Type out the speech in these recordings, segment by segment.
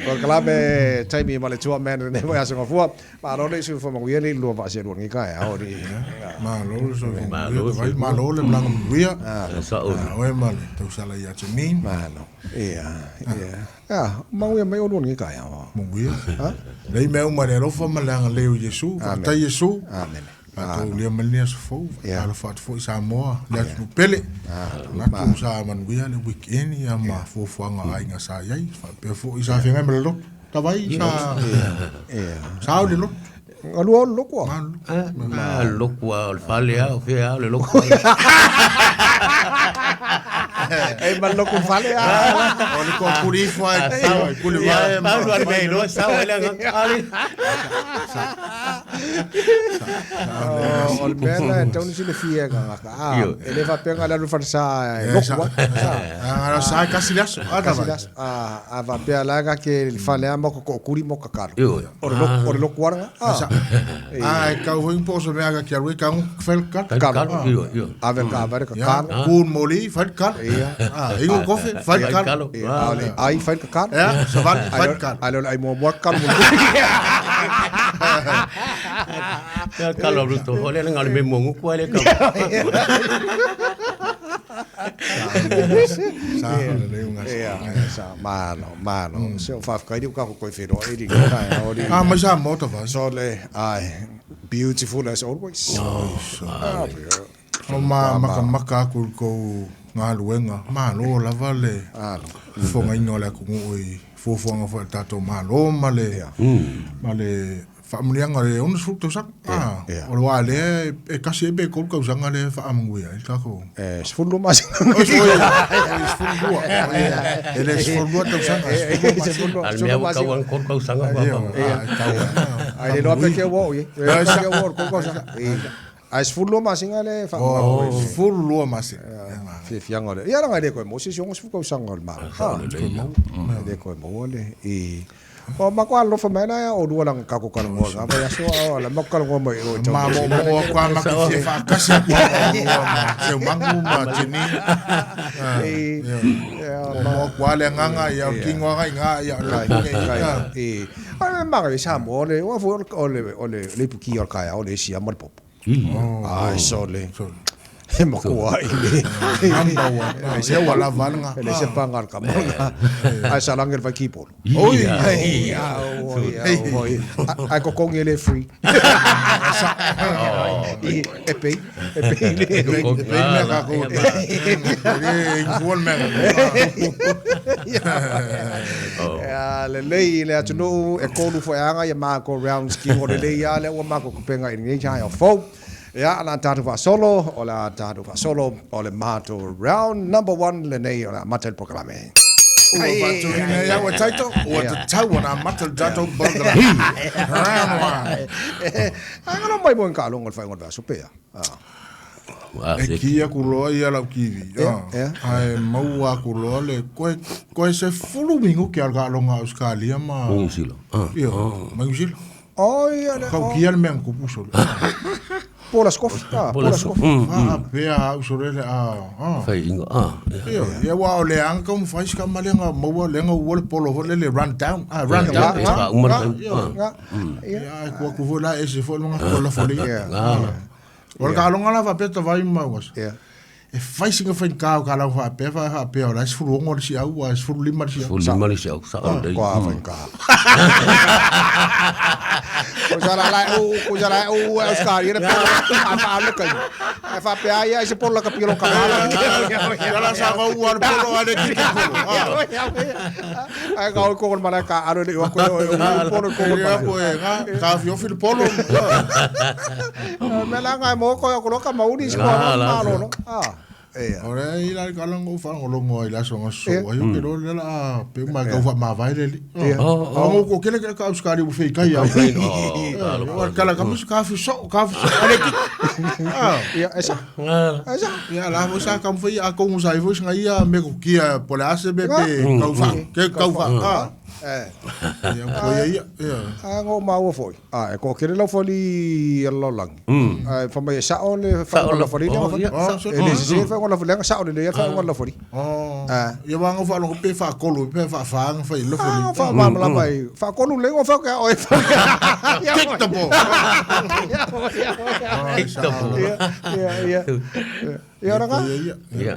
Proclame Taimi ma le TUAMAN ne vai aso fua. Ma lo le su Faumuina le lu va se lu ngi kai au di. Ma lo so. Ma lo le blanco via. Sa o. Oi ma le tu sala ia Taimi. Ma no. Ma ui mai o lu ngi kai au. Mo via. Lei me uma le rofa ma le leo Yesu. Ta Yesu. Amen. Ato lia malia so fo. Ala fat fo Samoa. Le tu pele. Na tu sa man via le weekend ya ma fo nga ai nga sa yai. Fa pe fo isa finga me lo. Ta vai sa. Sa le lo. Alu lo ko. Lo ko al fale a o fe a le lo ko. Ma lo ko fale a. O ko puri fo sa puri va. Ma lo me lo sa wala ali. O bela tau si le fie ga ka. Ele va penga la lu farsa lo ko. Ara sa kasilas. A va pe la ga ke fale a mo ko kuri mo ka karo. O lo ko ara. Ai ka ho imposo me aga kia ka un fel kat. Ave ka va ka karo. Kun moli fel kat. Ingo kofe fel kat. Ai fel ka karo. Ja, so van fel kat. Alo ai mo mo karo. Ya kalau bruto ole ngal me mongu ko ale ka. Mano. Se o fa kai di ka ko fe ro e di ka o di. Ma sa moto va. So le ai beautiful as always. Ma maka ko nga luenga. Ma lo la vale. Fo ngai no la ko ngoi fo nga fo tato ma lo male. Male familia ngare uns frutos sak o lo ale e kasi be ko ka usanga le fa amngui ai ka ko sfullo mas sfullo ele sfullo to usanga al me ka wan ko ka usanga ai lo pe ke wo ye ke wo ko ka usanga ai sfullo mas ngale fa sfullo mas fi fiangole ya nga de ko mo si song sfullo usanga ma de ko mo le o ma kwa lo fa mena o do lang ka ko kan mo ga ba so la ma kan mo o ma mo kwa ma ki fa kasi se mangu ma tini mo kwa le nganga ya kingo nga ya ma ga sa mo le o fo o le puki o ka o le si amor pop ai so le mo ko ai le se wala valanga le se pangar ka mo ai sa lang va kipo oi ai ko kong ele free e pe me ka ko ya le atu e ko lu fo anga ya ma ko round ski o le ya le o ma ko penga ni ja ya fo ya la tatu fa solo o la tatu fa solo o le mato round number 1 le nei o la matel proclame ai ya wa taito o te tau na matel dato bongra ai no mai bon ka lo ngol fa ngol va supea e kia kuloa ia lau kiwi ai maua kuloa le koe se fulu mingu ki alga longa Australia ma Usilo Usilo ia kau kia le mea kupuso Pola skof. Pea usorele fai ingo ia wa ole anka um faz ka malenga maua lenga wole polo le run down ia ko ko vola ese foi longa pola folia ora ka longa la va peta vai maus e faz singa fai ka la va pe ora es fulu ngor si au es fulu lima si au sa dei ko va ka ko jara o Oscar ira pa le ka fa pe ai se por la capiro camala ya la sa o polo ale ki ai ka ko mala ka aro le ko polo ko ka fio fil polo me la nga mo ko ka maudi ko malo no ora ila ka longo fa longo ila so so ayo que lo la pe ma ka fa ma vai le o ko kele ka Oscar bu fe kai ya kala ka mus ka fi so ale ki esa ya la mo sa ka mo fa ya ko mo sa fo nga ya me ko kia por la ACBP ka fa Ngo mau foi. Ko kere lo foli lo lang. Fa mai sa ole fa lo foli ngo fa. Ele se fa ngo lo foli sa ole le fa ngo lo foli. Ia wanga fa lo pe fa kolu pe fa fa fa lo foli. Fa ma la mai. Fa kolu le ngo fa ka oi fa. Kick the ball. Kick the ball. Ia ranga.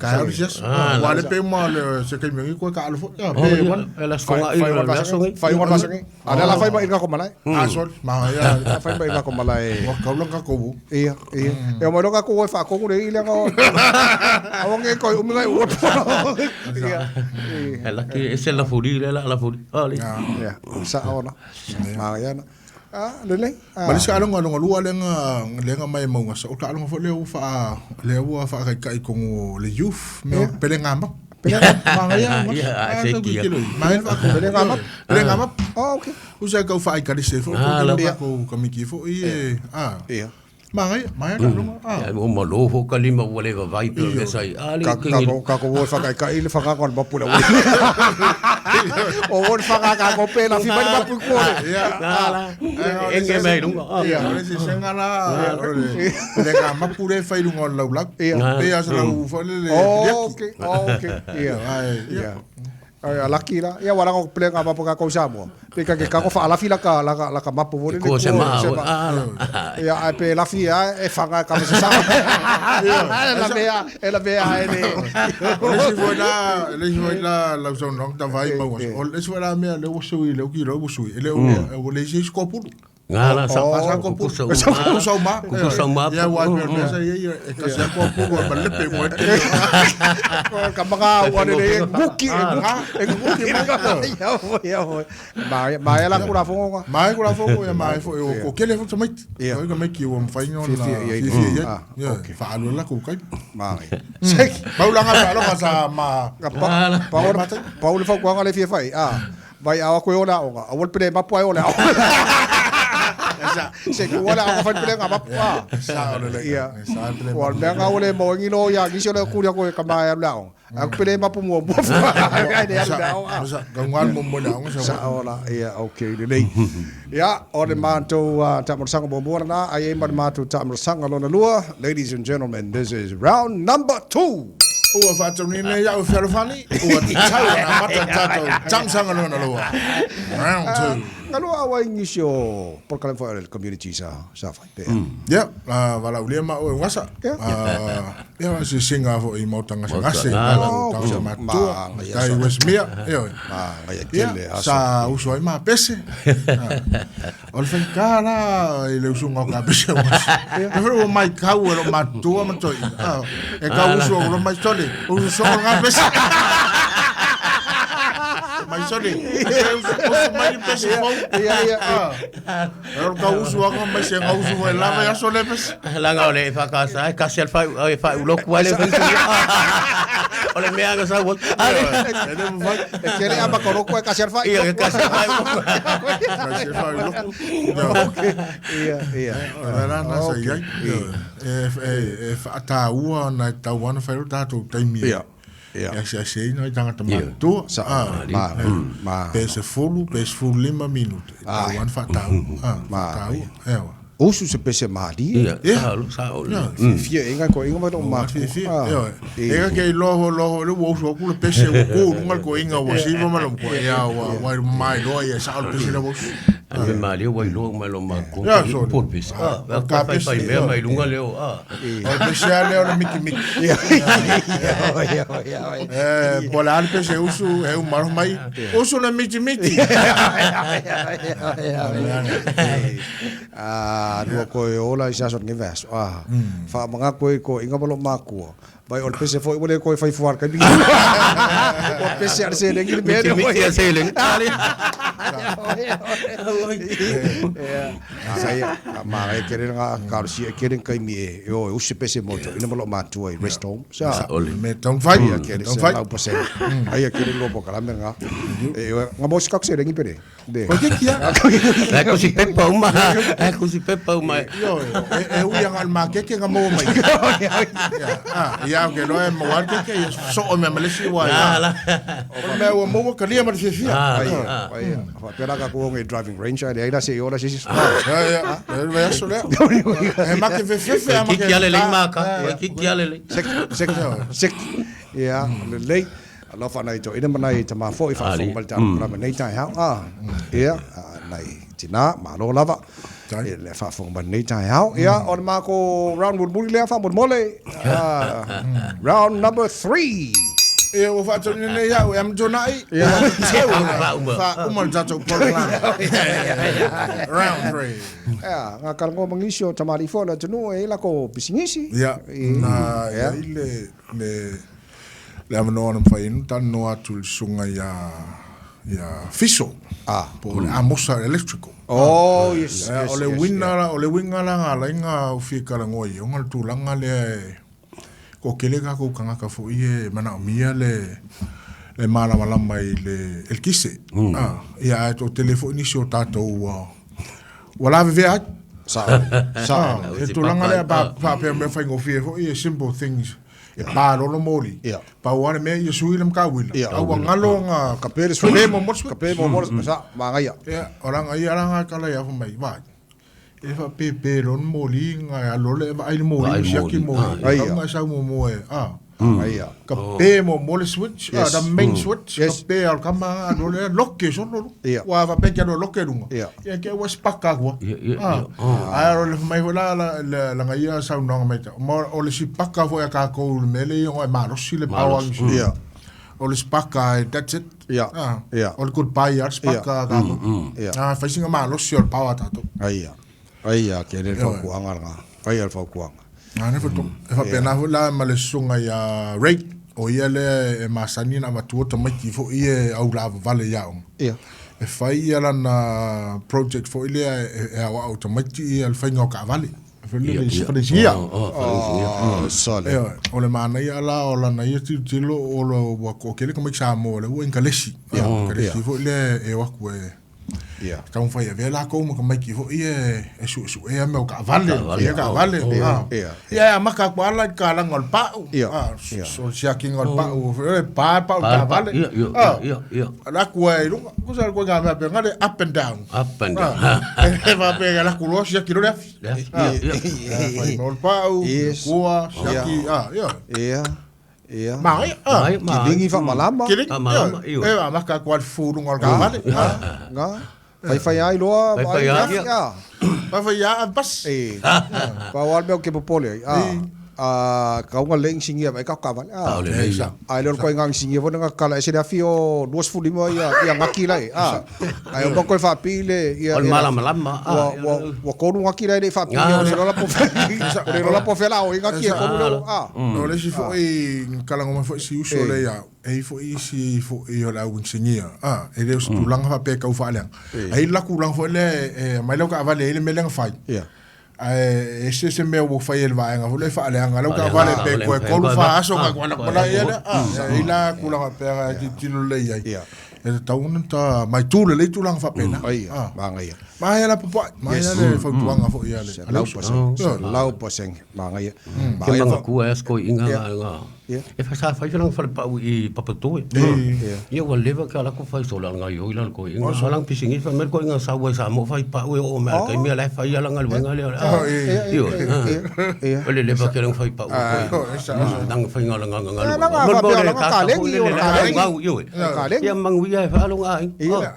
Ka harus yes. Wale pe mo le se ke mi ko ka lo fo. Pe wan ela skonga ilo la songi. Fai wan songi. Ada la fai ba inga ko malai. Sol ma ya. Fai ba inga ko malai. Wa ka lo ka ko. Ia. E mo ka ko fa ko le ile ngo. Awong e ko uminga u. Ia. Ela que ese la furi la furi. Ali. Ya. Sa ona. Ma ya na. Lele. Bali sa along lua lenga mai mo nga so ka along fo le fa ka ko le youth me pelengamba. Pelengamba. Ya, sekia. Mai fa ko pelengamba. Oh, okay. Usa ka fa ka se fo ko kamiki fo Iya. Mai along Ya, mo lo fo kalima wale va vai pe sai. Ali ka ko wo fa ka ile fa ka kon bapula. O wo fa ka ko pe la fi ba bapu ko. Ngala. Enge mai dum. Iya, si sengala. Pelengamba pure fa ilung lo lak. Pe ya sa u fo le. Okay. Iya. Laki la ia wala ko plenga apa ka ko Samoa pika ke ka ko fa la fila ka la ka mapu vole ko se ma ia pe la fia e fanga ka se sa la vea ele le voila la zone non da vai ba was le voila me le usui le ki ro usui le o le se skopu ngala sa ko puso ma ya wa me sa ye e ka se ko pu ba le pe mo ka mga wale le buki ma la kura fongo ya mai fo o kele fo mai ko me ki o mfai no na fa alo la ko kai mai sek paula nga lo sa ma paula fo ko ngale fie fai vai awa ko ona o awol pe ba po ai ola se ko wala ako fa pele nga mapua sa ole ia wal be nga ole mo ngilo ya gi sole ku ya ko ka ma ya la ako pele mapu mo bo ai de ya la sa gangwal mo la sa ola ia okay le ya ole manto ta mo sanga bo na ai ma manto ta mo sanga lona lua. Ladies and gentlemen, this is round number 2. Ua whatonine ia o wherwhani, ua ti tau na mata tatou tamsanga lona lua. Round 2. Ngalo awa ingisio por kalen fo el community sa fai pe. Ya, wala ulia ma o wasa. Ya si singa fo I mautanga sa ngase. Tau sa matua. Kai wesmia. Ya kele sa usoi ma pese. Ol fen kara ile usunga ka pese. Pero mai kau lo matua matoi. E ka uso lo mai tole. Uso nga pese. Mai soli. Mai pese mo. Ka uso ako mai se nga uso la ya sole pese. La nga ole fa ka sa ka sel fa ulo kwale fa. Ole me haga sa wol. Kele aba ko ko ka sel fa. Iya ka sel fa. Iya. Era na sa ia. Fa ta ua na ta wana fa ta to Taimi. Ya se no tanga tama tu ma pese fulu 5 minutos wan fata usu se pese mali sa fie inga ko inga ma ega ke lo le wo so ku pese ko ngal ko inga wo si ma lo ko ya wa mai lo ya sa pese le wo ave mali wa lo ma lo ma ko por pese ka fa me mai lunga leo o pese le o miki bola al pese usu e un mar mai usu na miki no ko ola isa son nge vas fa mga ko inga bolo maku vai ol pese foi bole ko fai fuar ka bi o pese ar se le ngi be se le Saya mai kere nga karsi kere kai mi yo usi pese moto ina mo matu ai rest home sa me tong fai kere se lau pose ai kere lo bokala me nga nga bos kak se rengi pere de o que kia Aku si Pepa uma. Aku si Pepa uma. yo e u yang al ma que nga mo mai ya que no é mo al que so o me malesi wa ya o me o mo ka lia malesi fia ai pera ka ko ngai driving range ai ai se ora se ya vai a sole e ma que fe Ki kia le maka. Ki kia le. sek ya le alo fa nai to ina manai tama fo ifa fo mal tan pra nei tai ha ya nai tina ma lo lava le fa fo mal nei tai ha ya on ma ko round would bully le fa mod mole round number 3 e o fa tonu nei ya o am jonai fa umal jato program round 3 ya nga kal ngo mangisio tamari fo la tunu e la ko pisingisi ya na ya ile le amano na fai no tan no atul sunga ya fiso por amosa electrical yes ole wingala ngala inga ufika la ngoi ongal tulanga le ko kele ka ko kanga ka fo ie mana mia le mala mai le el kise ya to telefoni sio tato wala ve sa tulanga le pa pe me fai ngofie fo ie simple things e pa lo moli pa wana me ye suile mka wila au ngalo nga kapere mo sa mangaya orang ai kala ya fo mai va e fa pe lo moli nga lo le ai moli shaki mo nga sa mo Aia. Ka pe mo le switch, the main switch, ka pe al kama no le loke so no. Wa va pe ke no loke runga. Ya ke wa spaka wa. Ai ro le mai wala la ngai sa no mai. Mo o le spaka fo ya ka ko me le o ma ro si le pawa. O le spaka that's it. O le goodbye ar spaka ka. Fa singa ma lo si o pawa tato. Aia ke le fo kuanga nga. Aia fo kuanga. Ana foto e fa pena la malesunga ya rate o ia le masani na matu to mai fo ia au la vale ya e fa ia na project fo ia e au automati al fainga ka vale fa le sifresia sole o le mana ia la o la na ia tilo o lo wa ko kele ko Samoa le o enkalesi kalesi fo le e wa ko Kau fai a vela ko mo mai ki fo e su e me ka vale maka ko ala ka la ngol pa so sia ki ngol pa ka vale ala ko e lu ko sa ko ga pe ngale up and down e va pe la ku lo sia ki lo ngol pa ko sia ki mai dingi fa malama maka ko al fu ngol ka vale Fai ai loa fai ya bas pa wal me ke popole ka nga leng singia vai ka kavan ai lo ko ngang singia vona kala ese da fio duas fuli mo ya ngaki lai ai o ko fa pile ya malama wa ko ngaki lai de fa pile lo la po fela o ngaki ko no le si fo i kala ngoma fo si uso le ya e fo i si fo i la un singia e de tu langa fa pe ka fa lang ai la ku lang fo le mai lo ka vale le meleng fa ese se me o fai el vaenga vole fa le anga lo ka vale pe ko fa aso ka kwana kwana ila kula pe ti lo le ai e ta un ta mai tu le tu lang fa pena ma ya la popo ma ya le fa tuanga fo ya le lau poseng ma ngai ke manga ku es ko inga e fa sa fa yo lang fa pa i papato e o leva ka la ko fa so la ngai yo ila ko inga lang pisingi fa mer ko inga sa wa sa mo fa pa o ma ka mi la fa ya lang al wenga le yo le leva ka lang fa pa o lang fa inga lang ka yo ya mang wi ya fa lo ngai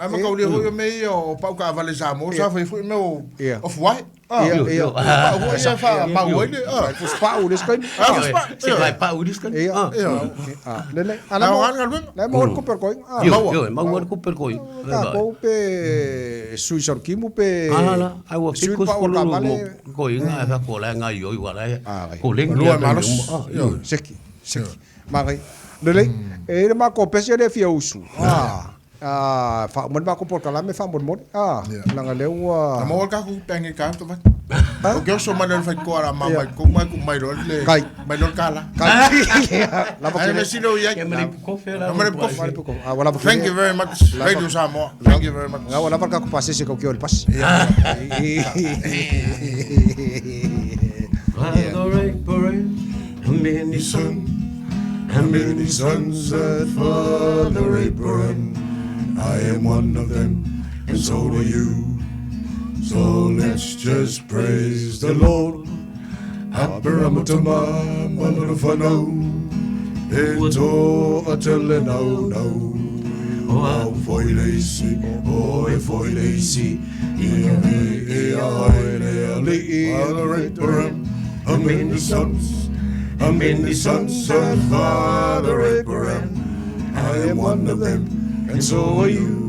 ama ka le ho me o pa ka vale sa mo sa fa fu me of white sa fa ma o le fa o deskan pa o deskan le ana mo ko per ko yo ma mo ko per ko ko pe suisor kimu pe ai wo pico ko inga fa ko la ngai yo wala ko leng seki ma ngai le e ma ko pe se de fia usu Faumuina ko por kala me Faumuina langa leu mo ka ku pengi ka to o que eu sou maneiro vai cora mama com mai rol le mai rol kala la boca me sino ya thank you very much Radio Samoa thank you very much wala barka ko passe se ko que pas How many sons that Father Abraham? I am one of them, and so are you. So let's just praise the Lord. Abaramatama, Manufano, Eto Ateleno, no. Oh, for lazy, for lazy. Father Abraham, how many sons? How many sons of Father Abraham? I am one of them, and so are you.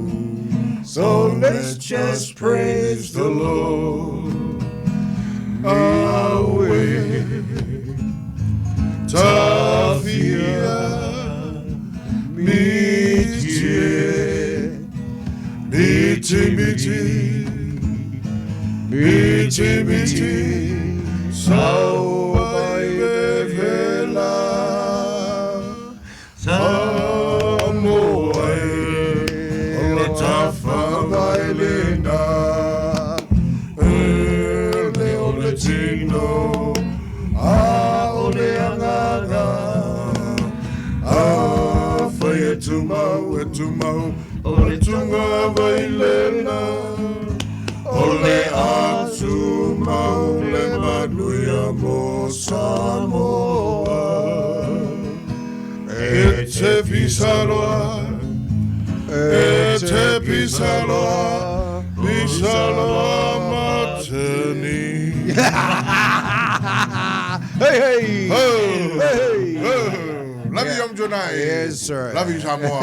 So let's just praise the Lord. Away, Tafia, Miti, Samoa, Tafa Bailena, Leoletino, Oleanga, Fayetumau, Oletunga Bailena, Ole Atsumau, Lemanuya Mo Samoa, Ete Pisaloa. Ete Pisaloa, Mateni. Hey. Love you, Jonai. Yes, sir. Love you, Samoa.